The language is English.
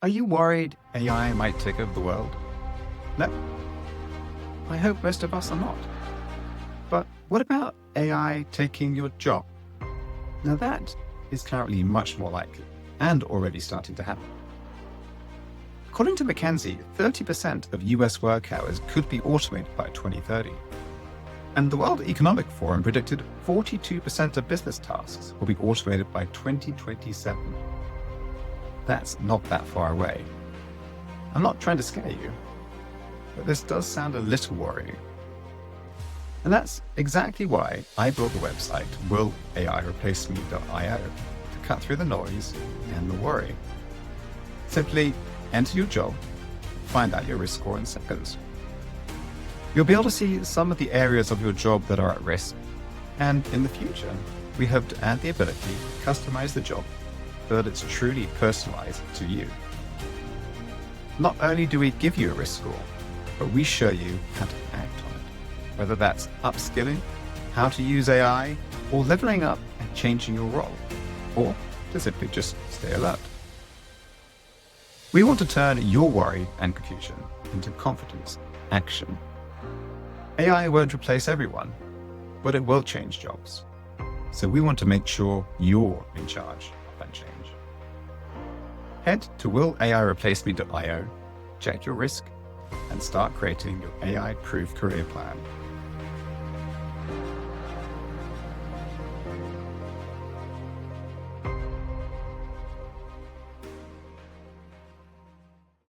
Are you worried AI might take over the world? No, I hope most of us are not. But what about AI taking your job? Now that is currently much more likely and already starting to happen. According to McKinsey, 30% of US work hours could be automated by 2030. And the World Economic Forum predicted 42% of business tasks will be automated by 2027. That's not that far away. I'm not trying to scare you, but this does sound a little worrying. And that's exactly why I built the website willaireplaceme.io to cut through the noise and the worry. Simply enter your job, find out your risk score in seconds. You'll be able to see some of the areas of your job that are at risk. And in the future, we hope to add the ability to customize the job so that it's truly personalized to you. Not only do we give you a risk score, but we show you how to act on it, whether that's upskilling, how to use AI, or leveling up and changing your role, or to simply just stay alert. We want to turn your worry and confusion into confidence, action. AI won't replace everyone, but it will change jobs. So we want to make sure you're in charge of that change. Head to willaireplaceme.io, check your risk, and start creating your AI-proof career plan.